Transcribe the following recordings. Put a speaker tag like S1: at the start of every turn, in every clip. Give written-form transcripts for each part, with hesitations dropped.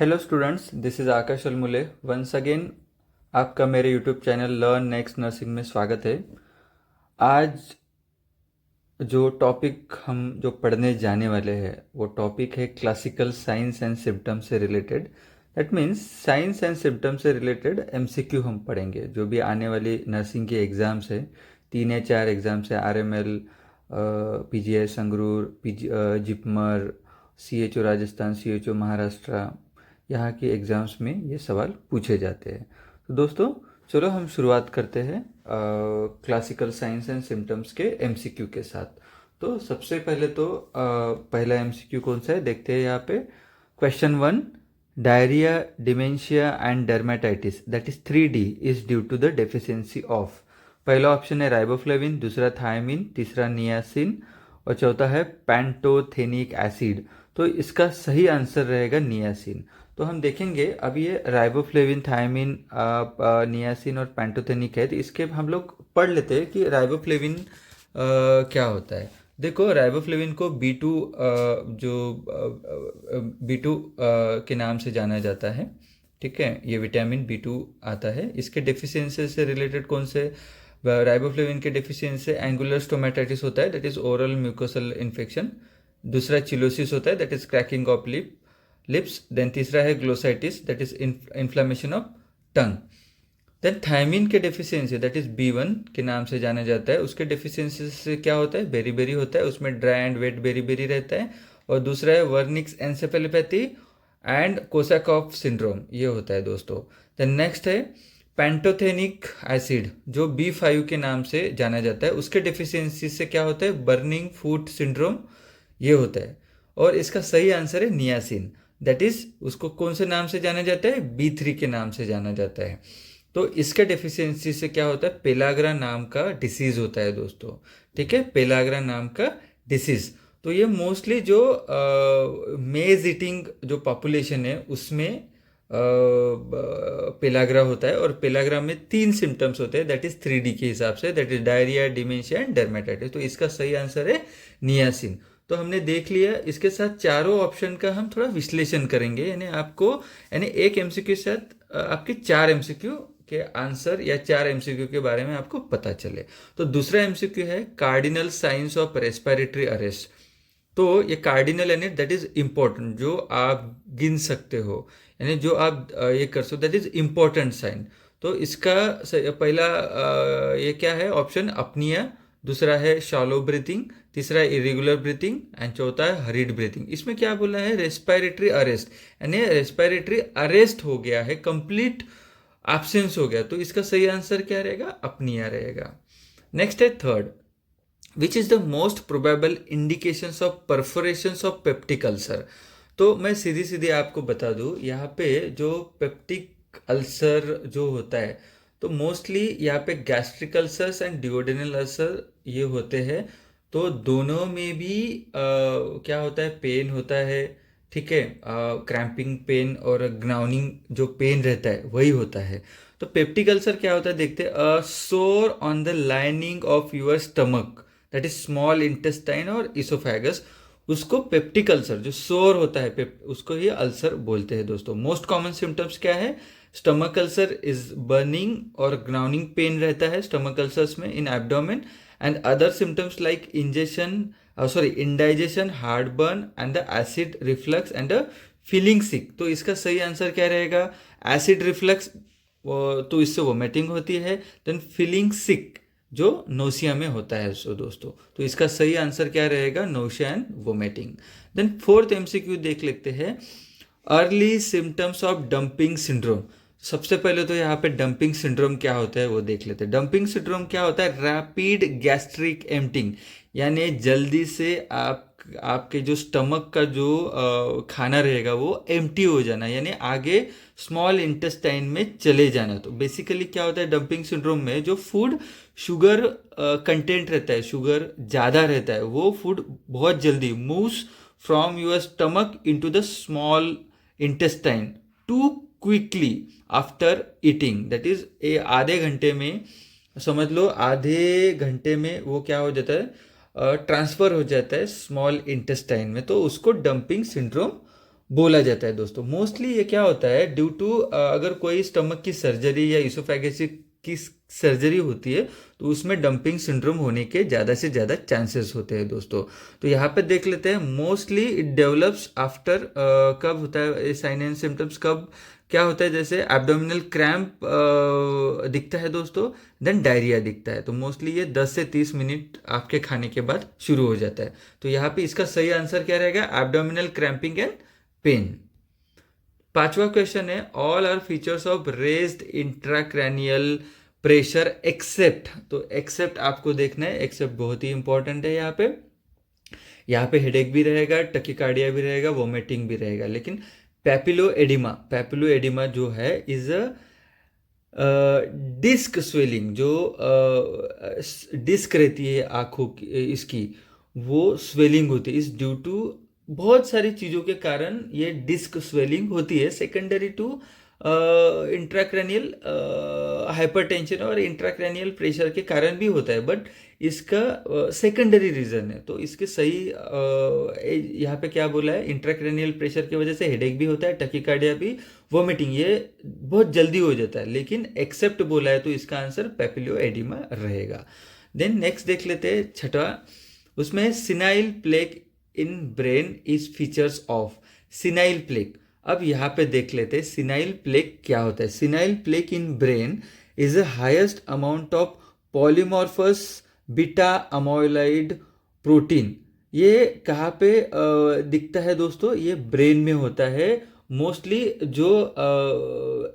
S1: Hello students, this is Akash Almule. Once again आपका मेरे YouTube channel learn next nursing में स्वागत है। आज जो टॉपिक हम जो पढ़ने जाने वाले हैं वो टॉपिक है क्लासिकल साइंस एंड सिम्टम्स से related. That means science and symptoms से रिलेटेड एमसीक्यू हम पढ़ेंगे। जो भी आने वाली नर्सिंग की एग्ज़ाम्स है, 3 या 4 एग्ज़ाम्स है, RML, PGI Sangrur, JIPMER, CHO Rajasthan, CHO Maharashtra, यहाँ की एग्ज़ाम्स में ये सवाल पूछे जाते हैं। तो दोस्तों, चलो हम शुरुआत करते हैं क्लासिकल साइंस एंड सिम्टम्स के एमसीक्यू के साथ। तो सबसे पहले तो पहला एमसीक्यू कौन सा है देखते हैं यहाँ पे। Question 1, diarrhoea, dementia and dermatitis that is 3D is due to the deficiency of. पहला ऑप्शन है राइबोफ्लेविन, दूसरा थायमिन, तीसरा नियासिन और चौथा है पैंटोथेनिक एसिड। तो इसका सही आंसर रहेगा नियासिन। तो हम देखेंगे अब ये राइबोफ्लेविन, थायमिन, नियासिन और पैंटोथेनिक है, तो इसके हम लोग पढ़ लेते हैं कि राइबोफ्लेविन क्या होता है। देखो, राइबोफ्लेविन को B2 जो B2 के नाम से जाना जाता है। ठीक है, ये विटामिन B2 आता है। इसके डेफिशिएंसी से रिलेटेड कौन से राइबोफ्लेविन के डेफिशिएंसी से एंगुलर स्टोमेटाइटिस होता है, that is oral mucosal infection. दूसरा चिलोसिस होता है, that is cracking of lips. Then तीसरा है glossitis, that is inflammation of tongue. Then thiamine के डेफिशिएंसी दैट इज B1 के नाम से जाना जाता है। उसके डेफिशिएंसी से क्या होता है, बेरी बेरी होता है, उसमें dry and wet beriberi रहता है। और दूसरा है Wernicke's encephalopathy and Korsakoff syndrome, ये होता है दोस्तों। देन नेक्स्ट है पैंटोथेनिक एसिड, जो B5 के नाम से जाना जाता है। उसके डेफिशिएंसी से क्या होता है, बर्निंग फूट सिंड्रोम, ये होता है। और इसका सही आंसर है नियासिन, दैट इज उसको कौन से नाम से जाना जाता है, B3 के नाम से जाना जाता है। तो इसके डेफिशिएंसी से क्या होता है, पेलाग्रा नाम का डिसीज होता है दोस्तों। ठीक है, पेलाग्रा नाम का डिसीज। तो ये मोस्टली जो मेज ईटिंग जो पॉपुलेशन है उसमें पेलाग्रा होता है। और पेलाग्रा में 3 सिम्टम्स होते हैं, दैट इज 3D के हिसाब से, that is diarrhoea, dementia and dermatitis. तो इसका सही आंसर है नियासिन। तो हमने देख लिया। इसके साथ चारों ऑप्शन का हम थोड़ा विश्लेषण करेंगे, यानी एक एमसीक्यू के साथ आपके 4 एमसीक्यू के आंसर या 4 एमसीक्यू के बारे में आपको पता चले। तो दूसरा एमसीक्यू है cardinal science of respiratory arrest. तो ये कार्डिनल यानी दैट इज इम्पोर्टेंट, जो आप गिन सकते हो, यानी जो आप ये कर सकते, दैट इज इम्पोर्टेंट साइन। तो इसका पहला ये क्या है ऑप्शन, अपनिया। दूसरा है शॉलो ब्रीथिंग। तीसरा है इरेगुलर ब्रीथिंग एंड चौथा है हरीड ब्रीथिंग। इसमें क्या बोला है, रेस्पिरेटरी अरेस्ट, यानी रेस्पिरेटरी अरेस्ट हो गया है, कंप्लीट एब्सेंस हो गया। तो इसका सही आंसर क्या रहेगा, अपनिया रहेगा। नेक्स्ट है third, which is the most probable indications of perforations of peptic ulcer. तो मैं सीधी सीधी आपको बता दूं, यहाँ पे जो पेप्टिक अल्सर जो होता है, तो मोस्टली यहाँ पे gastric ulcers and duodenal ulcer ये होते हैं। तो दोनों में भी क्या होता है, पेन होता है। ठीक है, क्रैम्पिंग पेन और ग्नाउनिंग जो पेन रहता है वही होता है। तो पेप्टिक अल्सर क्या होता है देखते हैं, अ सोर on the lining of your stomach, that is small intestine और इसोफेगस, उसको पेप्टिक अल्सर, जो सोर होता है उसको ही अल्सर बोलते हैं दोस्तों। मोस्ट कॉमन सिम्टम्स क्या है, स्टमक अल्सर इज बर्निंग और ग्राउंडिंग पेन रहता है स्टमक अल्सर्स में इन abdomen. And other symptoms like indigestion, heart burn and the acid reflux and feeling सिक। तो इसका सही आंसर क्या रहेगा, एसिड रिफ्लक्स, तो इससे वोमिटिंग होती है। देन फीलिंग सिक, जो नोसिया में होता है सो दोस्तों। तो इसका सही आंसर क्या रहेगा, nausea and vomiting. Then fourth MCQ देख लेते हैं, early symptoms of dumping syndrome. सबसे पहले तो यहाँ पे डंपिंग सिंड्रोम क्या होता है वो देख लेते हैं। डंपिंग सिंड्रोम क्या होता है, रैपिड गैस्ट्रिक एम्प्टिंग, यानी जल्दी से आपके जो स्टमक का जो खाना रहेगा वो एम्प्टी हो जाना, यानी आगे स्मॉल इंटेस्टाइन में चले जाना। तो बेसिकली क्या होता है डंपिंग सिंड्रोम में, जो फूड शुगर कंटेंट रहता है, शुगर ज़्यादा रहता है, वो फूड बहुत जल्दी moves from your stomach into the small intestine too quickly after eating, that is आधे घंटे में, समझ लो आधे घंटे में वो क्या हो जाता है, ट्रांसफ़र हो जाता है स्मॉल इंटेस्टाइन में। तो उसको डंपिंग सिंड्रोम बोला जाता है दोस्तों। मोस्टली ये क्या होता है, ड्यू टू अगर कोई स्टमक की सर्जरी या इसोफेगस की सर्जरी होती है तो उसमें डंपिंग सिंड्रोम होने के ज़्यादा से ज़्यादा चांसेस होते हैं दोस्तों। तो यहाँ पे देख लेते हैं, मोस्टली इट डेवलप्स आफ्टर, कब होता है साइन एंड सिम्टम्स, कब क्या होता है, जैसे एब्डोमिनल क्रैम्प दिखता है दोस्तों, देन डायरिया दिखता है। तो मोस्टली ये 10 से 30 मिनट आपके खाने के बाद शुरू हो जाता है। तो यहाँ पे इसका सही आंसर क्या रहेगा, एब्डोमिनल क्रैम्पिंग एंड पेन। पांचवा क्वेश्चन है, all are features of raised intracranial pressure except. तो एक्सेप्ट आपको देखना है, एक्सेप्ट बहुत ही इंपॉर्टेंट है। यहाँ पे हेडेक भी रहेगा, टकीकार्डिया भी रहेगा, वोमिटिंग भी रहेगा, लेकिन पैपिलो एडिमा जो है इज अ डिस्क स्वेलिंग, जो डिस्क रहती है आंखों की, इसकी वो स्वेलिंग होती है। इस ड्यू टू बहुत सारी चीज़ों के कारण ये डिस्क स्वेलिंग होती है, सेकेंडरी टू इंट्राक्रैनियल हाइपरटेंशन और इंट्राक्रैनियल प्रेशर के कारण भी होता है, बट इसका सेकेंडरी रीजन है। तो इसके सही यहाँ पे क्या बोला है, इंट्राक्रैनियल प्रेशर की वजह से हेडेक भी होता है, टकीकार्डिया भी, वोमिटिंग ये बहुत जल्दी हो जाता है, लेकिन एक्सेप्ट बोला है तो इसका आंसर पैपिलो एडिमा रहेगा। देन नेक्स्ट देख लेते हैं छठा, उसमें senile plaque in brain is features of senile plaque. अब यहाँ पे देख लेते हैं सिनाइल प्लेक क्या होता है। Senile plaque in brain is the highest amount of polymorphous beta amyloid protein. ये कहाँ पे दिखता है दोस्तों, ये ब्रेन में होता है मोस्टली। जो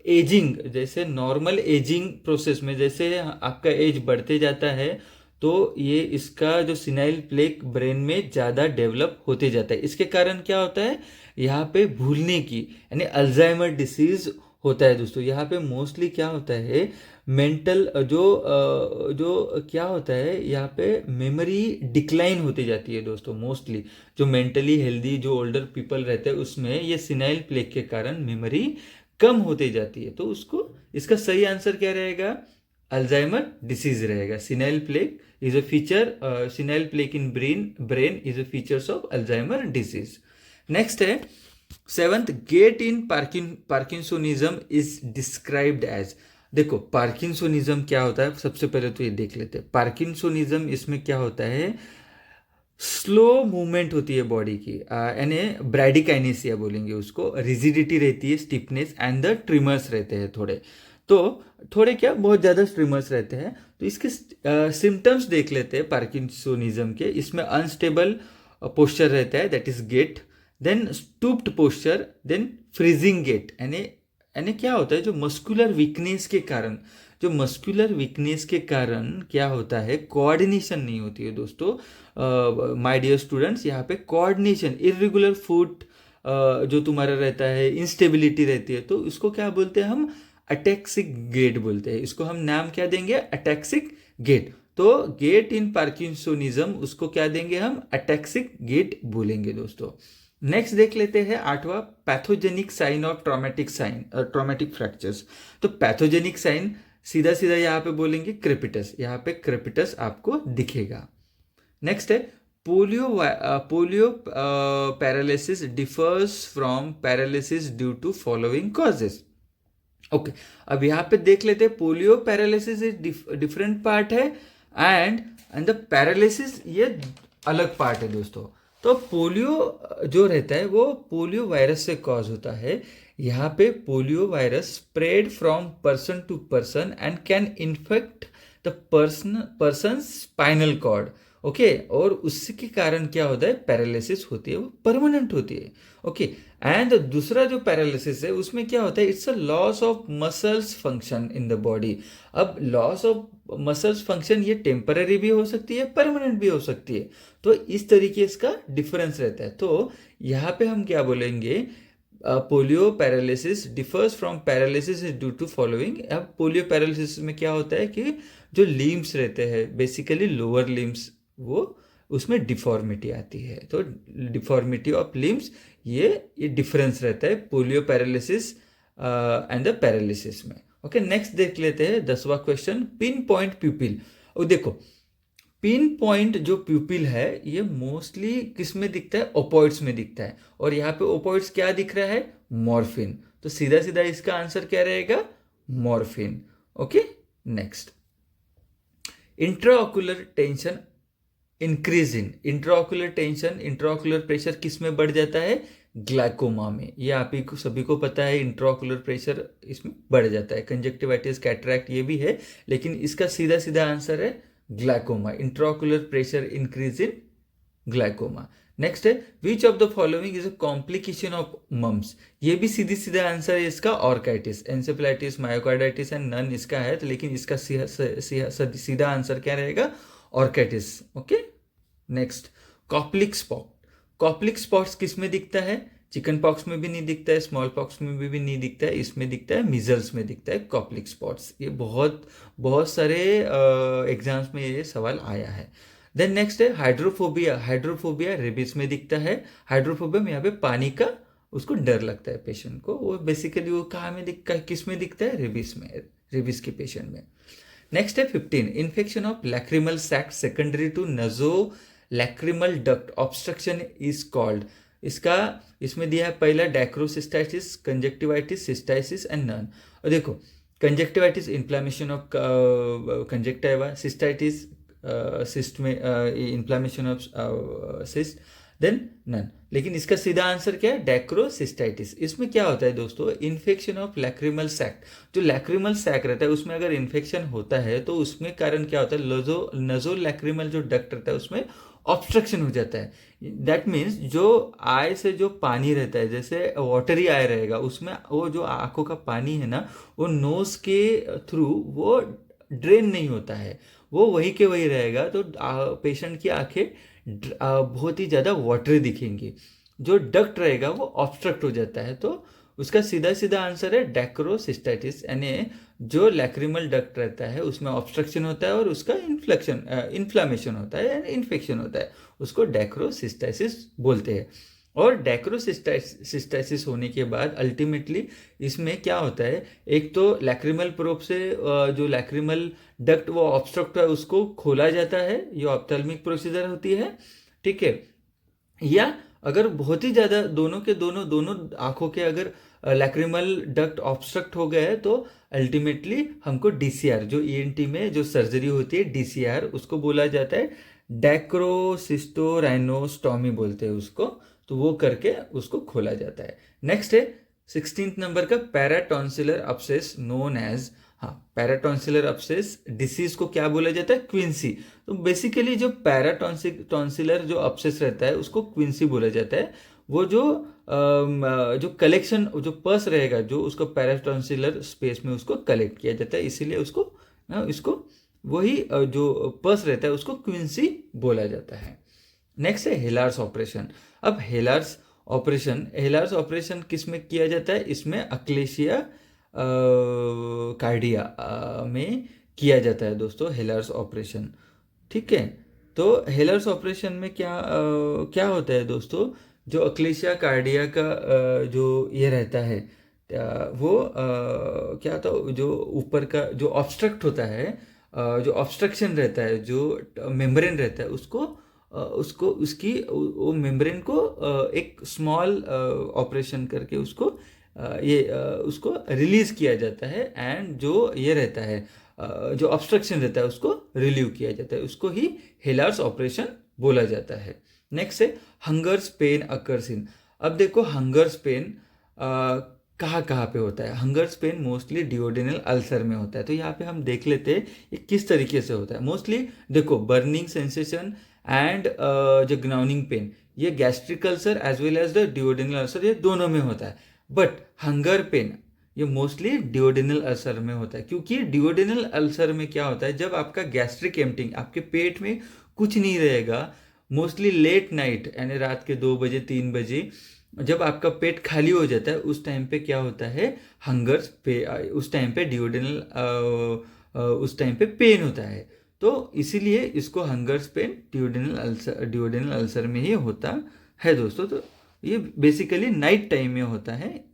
S1: एजिंग, जैसे नॉर्मल एजिंग प्रोसेस में जैसे आपका एज बढ़ते जाता है तो ये इसका जो सिनाइल प्लेक ब्रेन में ज़्यादा डेवलप होते जाता है। इसके कारण क्या होता है, यहाँ पे भूलने की यानी अल्जाइमर डिसीज होता है दोस्तों। यहाँ पे मोस्टली क्या होता है, मेंटल जो क्या होता है, यहाँ पे मेमोरी डिक्लाइन होती जाती है दोस्तों। मोस्टली जो मेंटली हेल्दी जो ओल्डर पीपल रहते हैं उसमें ये सिनाइल प्लेक के कारण मेमोरी कम होती जाती है। तो उसको इसका सही आंसर क्या रहेगा, अल्जाइमर डिसीज रहेगा। Senile plaque is a feature, senile plaque in brain is a features of Alzheimer disease. Next है seventh, gait in parkinsonism is described as. देखो पार्किंसोनिज्म क्या होता है, सबसे पहले तो ये देख लेते हैं। पार्किंसोनिज्म इसमें क्या होता है, स्लो मूवमेंट होती है बॉडी की, यानी ब्रैडिकाइनेसिया बोलेंगे उसको, रिजिडिटी रहती है, स्टिफनेस एंड द ट्रिमर्स रहते हैं थोड़े। तो थोड़े क्या, बहुत ज़्यादा स्ट्रीमर्स रहते हैं। तो इसके सिम्टम्स देख लेते हैं पार्किंसोनिज्म के। इसमें अनस्टेबल पोस्चर रहता है, that is gait, then stooped posture, then freezing gait. यानी क्या होता है, जो मस्कुलर वीकनेस के कारण, क्या होता है, कोऑर्डिनेशन नहीं होती है दोस्तों। माय डियर स्टूडेंट्स, यहाँ पे कोऑर्डिनेशन, इरेगुलर फुट जो तुम्हारा रहता है, इंस्टेबिलिटी रहती है, तो इसको क्या बोलते हैं हम, अटैक्सिक गेट बोलते हैं। इसको हम नाम क्या देंगे, अटैक्सिक गेट। तो गेट इन पार्किंसोनिज्म उसको क्या देंगे हम, अटैक्सिक गेट बोलेंगे दोस्तों। नेक्स्ट देख लेते हैं आठवां, pathogenic sign of traumatic fractures. तो पैथोजेनिक साइन सीधा सीधा यहाँ पे बोलेंगे क्रेपिटस, यहाँ पे क्रेपिटस आपको दिखेगा। नेक्स्ट है polio paralysis differs from paralysis due to following causes. Okay, अब यहाँ पे देख लेते हैं, polio paralysis is different part है एंड द पैरालिसिस ये अलग पार्ट है दोस्तों। तो पोलियो जो रहता है वो पोलियो वायरस से कॉज होता है। यहाँ पे polio virus spread from person to person and can infect the person spinal cord. Okay, और उसके कारण क्या होता है, पैरालिसिस होती है, वो परमानेंट होती है। ओके, एंड दूसरा जो पैरालिसिस है उसमें क्या होता है, it's a loss of muscles function in the body. अब लॉस ऑफ मसल्स फंक्शन ये टेम्पररी भी हो सकती है, परमानेंट भी हो सकती है। तो इस तरीके इसका डिफरेंस रहता है। तो यहाँ पे हम क्या बोलेंगे, polio paralysis differs from paralysis is due to following. अब पोलियो पैरालिसिस में क्या होता है कि जो लिम्स रहते हैं, बेसिकली लोअर लिम्स, वो उसमें डिफॉर्मिटी आती है। तो डिफॉर्मिटी ऑफ लिम्स ये डिफरेंस रहता है polio paralysis and the paralysis में। ओके, नेक्स्ट देख लेते हैं 10वां क्वेश्चन, पिन पॉइंट प्यूपिल। और देखो पिन पॉइंट जो प्यूपिल है ये मोस्टली किस में दिखता है, ओपॉइड्स में दिखता है, और यहाँ पे ओपॉइड्स क्या दिख रहा है, मॉर्फिन। तो सीधा सीधा इसका आंसर क्या रहेगा, morphine. Okay, next, intraocular tension increase in, intraocular tension, intraocular pressure किस में बढ़ जाता है, ग्लाइकोमा में। ये आप ही को सभी को पता है, इंट्राऑक्यूलर प्रेशर इसमें बढ़ जाता है। कंजक्टिवाइटिस, कैटरैक्ट ये भी है, लेकिन इसका सीधा सीधा आंसर है glaucoma, intraocular pressure increase in glaucoma. Next है, which of the following is a complication of mumps. ये भी सीधी सीधा आंसर है इसका, orchitis, encephalitis, myocarditis and none इसका है, तो लेकिन इसका सीधा आंसर क्या रहेगा, orchitis. Okay, next, Koplik spot. Koplik spots किस में दिखता है, चिकन पॉक्स में भी नहीं दिखता है, स्मॉल पॉक्स में भी नहीं दिखता है, इसमें दिखता है मीजल्स में दिखता है कॉप्लिक स्पॉट्स। ये बहुत बहुत सारे एग्जाम्स में ये सवाल आया है। देन नेक्स्ट है हाइड्रोफोबिया। हाइड्रोफोबिया रेबिस में दिखता है। हाइड्रोफोबिया में यहाँ पे पानी का उसको डर लगता है पेशेंट को, वो बेसिकली वो कहाँ में दिखता है, किस में दिखता है, रेबिस में, रेबिस के पेशेंट में। नेक्स्ट है 15, infection of lacrimal sac secondary to nasolacrimal duct obstruction is called. इसका इसमें दिया है पहला dacryocystitis, conjunctivitis, cystitis and none. और देखो, conjunctivitis inflammation of conjunctiva, cystitis cyst में inflammation of cyst, then none. लेकिन इसका सीधा आंसर क्या है, डैक्रोसिस्टाइटिस। इसमें क्या होता है दोस्तों, इन्फेक्शन ऑफ लैक्रिमल सैक। जो लैक्रिमल सैक रहता है उसमें अगर इन्फेक्शन होता है तो उसमें कारण क्या होता है, नजो लैक्रिमल जो डक्ट रहता है उसमें ऑब्स्ट्रक्शन हो जाता है। दैट मीन्स जो आई से जो पानी रहता है, जैसे वाटरी आई रहेगा, उसमें वो जो आंखों का पानी है ना, वो नोज के थ्रू वो ड्रेन नहीं होता है, वो वही के वही रहेगा। तो पेशेंट की आंखें बहुत ही ज़्यादा वाटरी दिखेंगी, जो डक्ट रहेगा वो ऑब्स्ट्रक्ट हो जाता है। तो उसका सीधा सीधा आंसर है डैक्रोसिस्टाइटिस, यानी जो लैक्रिमल डक्ट रहता है उसमें ऑब्स्ट्रक्शन होता है और उसका इन्फ्लामेशन होता है यानी इन्फेक्शन होता है, उसको डैक्रोसिस्टाइसिस बोलते हैं। और डैक्रोसिस्टाइसिस होने के बाद अल्टीमेटली इसमें क्या होता है, एक तो लैक्रिमल प्रोब से जो लैक्रिमल डक्ट वो ऑब्स्ट्रक्ट है उसको खोला जाता है, ये ऑप्थेल्मिक प्रोसीजर होती है, ठीक है। या अगर बहुत ही ज़्यादा दोनों के दोनों दोनों आंखों के अगर लैक्रिमल डक्ट ऑब्स्ट्रक्ट हो गए तो अल्टीमेटली हमको डीसीआर, जो ईएनटी में जो सर्जरी होती है डीसीआर, उसको बोला जाता है डैक्रोसिस्टोराइनोस्टॉमी बोलते हैं उसको, तो वो करके उसको खोला जाता है। नेक्स्ट है 16th नंबर का पैराटॉन्सिलर अपसेस नोन एज, हाँ, पैराटॉन्सिलर अपसेस डिसीज को क्या बोला जाता है, क्विंसी। तो बेसिकली जो पैराटॉन्सिलर जो अपसेस रहता है उसको क्विंसी बोला जाता है। वो जो कलेक्शन, जो पस रहेगा जो उसको पैराटॉन्सिलर स्पेस में उसको कलेक्ट किया जाता है, इसीलिए इसको वही जो पस रहता है उसको क्विंसी बोला जाता है। नेक्स्ट है हेलार्स ऑपरेशन। अब हेलार्स ऑपरेशन किस में किया जाता है, इसमें अक्लेशिया कार्डिया में किया जाता है दोस्तों, हेलार्स ऑपरेशन, ठीक है। तो हेलार्स ऑपरेशन में क्या होता है दोस्तों, जो अक्लेशिया कार्डिया का जो ये रहता है, वो क्या था, जो ऊपर का जो ऑब्स्ट्रक्ट होता है, जो ऑब्स्ट्रक्शन रहता है, जो मेम्ब्रेन रहता है, उसको उसकी वो मेम्ब्रेन को एक स्मॉल ऑपरेशन करके उसको उसको रिलीज किया जाता है, एंड जो ये रहता है जो ऑब्स्ट्रक्शन रहता है उसको रिलीव किया जाता है, उसको ही हेलार्स ऑपरेशन बोला जाता है। नेक्स्ट है हंगर्स पेन अकर्स इन। अब देखो, हंगर्स पेन कहाँ कहाँ पे होता है। Hungers pain mostly duodenal ulcer में होता है। तो यहाँ पे हम देख लेते हैं ये किस तरीके से होता है। मोस्टली देखो, बर्निंग सेंसेशन एंड जो ग्नाउनिंग पेन, ये gastric ulcer as well as the duodenal ulcer, ये दोनों में होता है। बट हंगर पेन ये मोस्टली डिओडिनल अल्सर में होता है, क्योंकि डिओडिनल अल्सर में क्या होता है, जब आपका गैस्ट्रिक एम्प्टिंग, आपके पेट में कुछ नहीं रहेगा, मोस्टली लेट नाइट यानी रात के 2 बजे 3 बजे जब आपका पेट खाली हो जाता है, उस टाइम पे क्या होता है, हंगर्स पे, उस टाइम पे उस टाइम पे पेन होता है। तो इसीलिए इसको हंगर्स पेन डिओडिनल अल्सर में ही होता है दोस्तों। तो ये बेसिकली नाइट टाइम में होता है,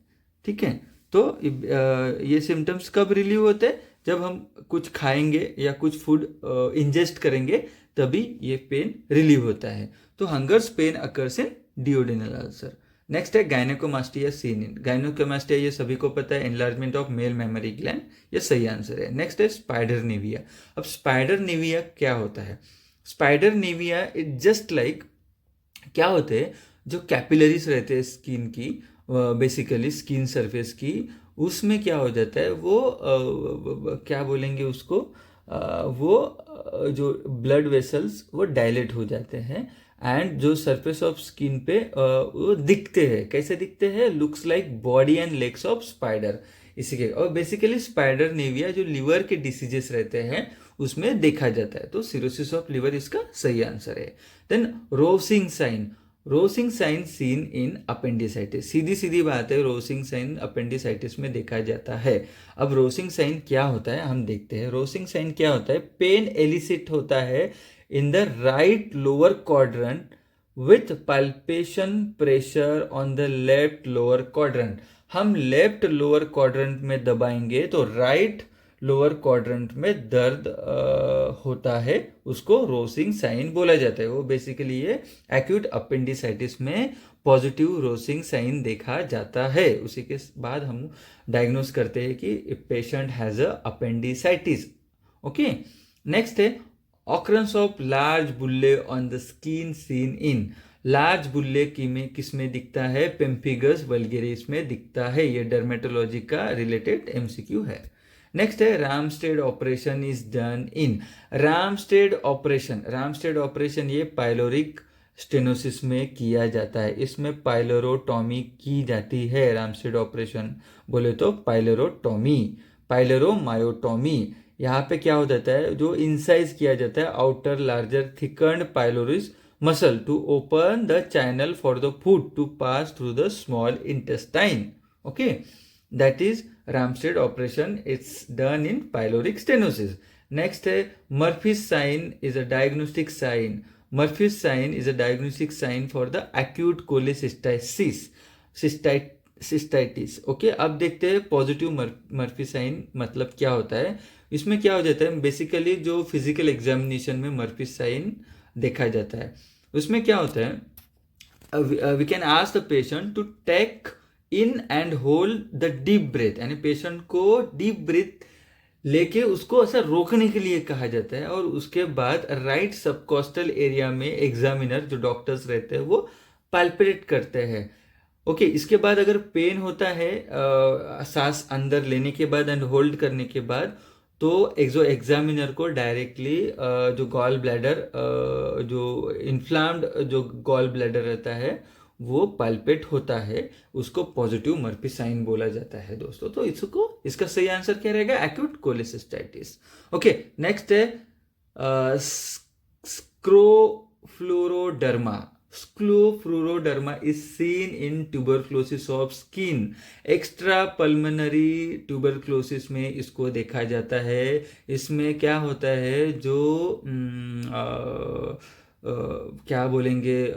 S1: ठीक है। तो ये सिम्टम्स कब रिलीव होते हैं, जब हम कुछ खाएंगे या कुछ फूड इंजेस्ट करेंगे, तभी ये पेन रिलीव होता है। तो hungers pain occurs in duodenal ulcer. Next है गायनेकोमास्टिया सीन इन। गायनेकोमास्टिया ये सभी को पता है, enlargement of male memory gland, ये सही आंसर है। नेक्स्ट है स्पाइडर नेविया। अब स्पाइडर नेविया क्या होता है? Spider Nivea it just like क्या होते हैं, जो कैपिलरीज रहते हैं स्किन की, बेसिकली स्किन सरफेस की, उसमें क्या हो जाता है वो क्या बोलेंगे उसको, जो ब्लड वेसल्स वो डायलेट हो जाते हैं एंड जो सरफेस ऑफ स्किन पे वो दिखते हैं। कैसे दिखते हैं? Looks like body and legs of spider, इसी के। और बेसिकली स्पाइडर नेविया जो लिवर के डिसीजेस रहते हैं उसमें देखा जाता है, तो सिरोसिस ऑफ लिवर इसका सही आंसर है। Then Rovsing sign. Rovsing sign seen in appendicitis. सीधी सीधी बात है, रोसिंग साइन अपेंडिसाइटिस में देखा जाता है। अब रोसिंग साइन क्या होता है हम देखते हैं। रोसिंग साइन क्या होता है? पेन एलिसिट होता है in the right lower quadrant with palpation pressure on the left lower quadrant. हम लेफ्ट लोअर क्वाड्रेंट में दबाएंगे तो राइट लोअर क्वाड्रेंट में दर्द होता है, उसको रोसिंग साइन बोला जाता है। वो बेसिकली ये एक्यूट अपेंडिसाइटिस में पॉजिटिव रोसिंग साइन देखा जाता है। उसी के बाद हम डायग्नोस करते हैं कि patient has a appendicitis. Okay, next है occurrence of large bullae on the skin seen in. Large bullae किस में दिखता है? पेम्फिगस वल्गेरिस में दिखता है। ये डर्मेटोलॉजी का रिलेटेड एमसीक्यू है। नेक्स्ट है Ramstedt operation is done in. Ramstedt operation ये पाइलोरिक स्टेनोसिस में किया जाता है। इसमें पाइलोरोटॉमी की जाती है। रामस्टेड ऑपरेशन बोले तो पाइलोरोमायोटॉमी। यहाँ पे क्या हो जाता है, जो इंसाइज किया जाता है outer larger thickened pylorus muscle to open the channel for the food to pass through the small intestine. Okay, that is Ramstead operation. It's done in pyloric stenosis. Next है Murphy's sign is a diagnostic sign. Murphy's sign is a diagnostic sign for the acute cystitis. Okay, अब देखते हैं positive Murphy sign मतलब क्या होता है। इसमें क्या हो जाता है, बेसिकली जो फिजिकल एग्जामिनेशन में मर्फी साइन देखा जाता है, उसमें क्या होता है, we can ask the patient to take in and hold the deep breath, यानी पेशेंट को डीप ब्रेथ लेके उसको ऐसा रोकने के लिए कहा जाता है। और उसके बाद राइट सबकॉस्टल एरिया में एग्जामिनर जो डॉक्टर्स रहते हैं वो पैल्पेट करते हैं। ओके, इसके बाद अगर पेन होता है सांस अंदर लेने के बाद एंड होल्ड करने के बाद, तो जो एग्जामिनर को डायरेक्टली जो गॉल ब्लैडर, जो इन्फ्लाम्ड जो गॉल ब्लैडर रहता है वो पाल्पेट होता है, उसको पॉजिटिव मर्फी साइन बोला जाता है दोस्तों। तो इसका सही आंसर क्या रहेगा? Acute cholecystitis. ओके, नेक्स्ट है scrofuloderma. Scrofuloderma is seen in tuberculosis of skin. Extra pulmonary tuberculosis में इसको देखा जाता है। इसमें क्या होता है, जो क्या बोलेंगे,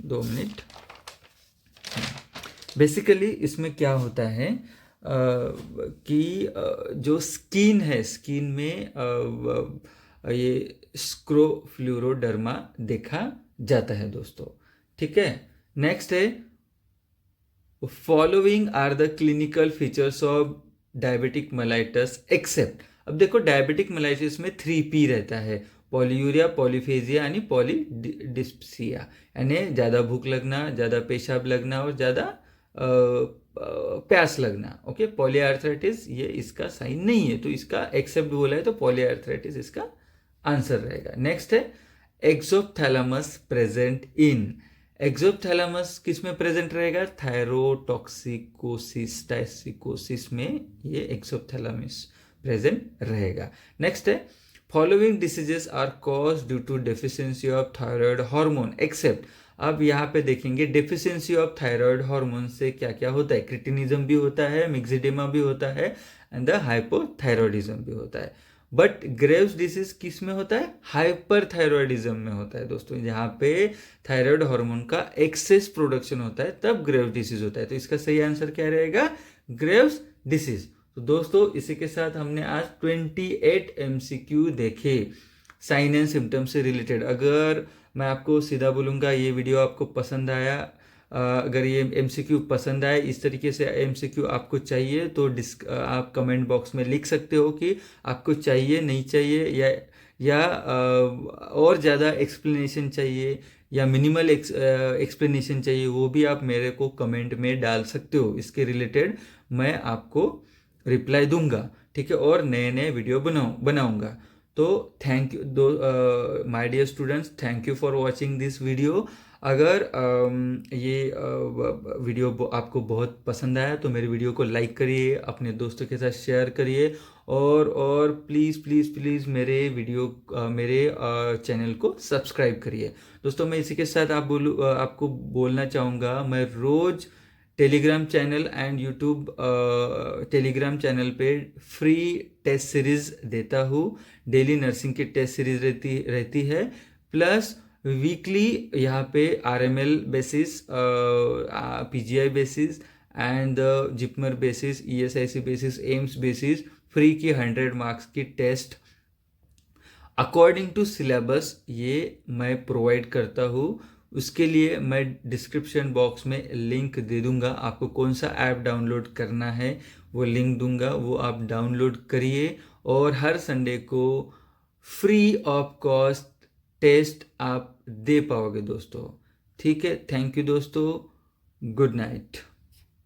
S1: 2 मिनट। बेसिकली इसमें क्या होता है कि जो स्किन है, स्किन में ये स्क्रोफ्लोरोडर्मा देखा जाता है दोस्तों। ठीक है, नेक्स्ट है following are the clinical features of diabetic mellitus except. अब देखो डायबिटिक मेलाइटिस में 3P रहता है, पॉलीयूरिया, पॉलीफेजिया यानी पॉलीडिस्प्सिया, यानी ज़्यादा भूख लगना, ज़्यादा पेशाब लगना और ज़्यादा प्यास लगना। ओके, पॉलीआर्थराइटिस ये इसका साइन नहीं है, तो इसका एक्सेप्ट बोला है तो पॉलीआर्थराइटिस इसका आंसर रहेगा। नेक्स्ट है एक्सोथैलेमस प्रेजेंट इन। एक्सोथैलेमस किस में प्रेजेंट रहेगा? थायरोटॉक्सिकोसिस में ये एक्सोथैलेमस प्रेजेंट रहेगा। नेक्स्ट है following diseases are cause due to deficiency of thyroid hormone except. अब यहाँ पे देखेंगे डेफिशिएंसी ऑफ थायराइड हार्मोन से क्या क्या होता है। क्रिटिनिज्म भी होता है, मिक्सिडेमा भी होता है एंड द हाइपोथायरॉयडिज्म भी होता है। बट ग्रेव्स डिसीज किस में होता है? हाइपरथायरॉयडिज्म में होता है दोस्तों। जहाँ पे थायराइड हार्मोन का एक्सेस प्रोडक्शन होता है तब ग्रेव्स डिसीज होता है। तो इसका सही आंसर क्या रहेगा? Graves disease. तो दोस्तों इसी के साथ हमने आज 28 MCQ देखे साइन एंड सिम्टम से रिलेटेड। अगर मैं आपको सीधा बोलूँगा, ये वीडियो आपको पसंद आया, अगर ये MCQ पसंद आए, इस तरीके से MCQ आपको चाहिए, तो आप कमेंट बॉक्स में लिख सकते हो कि आपको चाहिए, नहीं चाहिए, या और ज़्यादा एक्सप्लेनेशन चाहिए या मिनिमल एक्सप्लेनेशन चाहिए, वो भी आप मेरे को कमेंट में डाल सकते हो। इसके रिलेटेड मैं आपको रिप्लाई दूंगा, ठीक है, और नए नए वीडियो बनाऊंगा। तो thank you my dear students, thank you for watching this video. अगर ये वीडियो आपको बहुत पसंद आया तो मेरे वीडियो को लाइक करिए, अपने दोस्तों के साथ शेयर करिए, और प्लीज़ प्लीज़ प्लीज़ मेरे चैनल को सब्सक्राइब करिए। दोस्तों मैं इसी के साथ आपको बोलना चाहूँगा, मैं रोज़ Telegram channel and YouTube Telegram channel पे फ्री टेस्ट सीरीज़ देता हूँ। डेली नर्सिंग की टेस्ट सीरीज़ रहती है, प्लस वीकली यहाँ पे RML basis, PGI basis and JIPMER basis, ESIC basis, AIIMS basis free की 100 मार्क्स की टेस्ट अकॉर्डिंग टू सिलेबस ये मैं प्रोवाइड करता हूँ। उसके लिए मैं डिस्क्रिप्शन बॉक्स में लिंक दे दूंगा, आपको कौन सा ऐप डाउनलोड करना है वो लिंक दूंगा, वो आप डाउनलोड करिए और हर संडे को फ्री ऑफ कॉस्ट टेस्ट आप दे पाओगे दोस्तों। ठीक है, थैंक यू दोस्तों, गुड नाइट।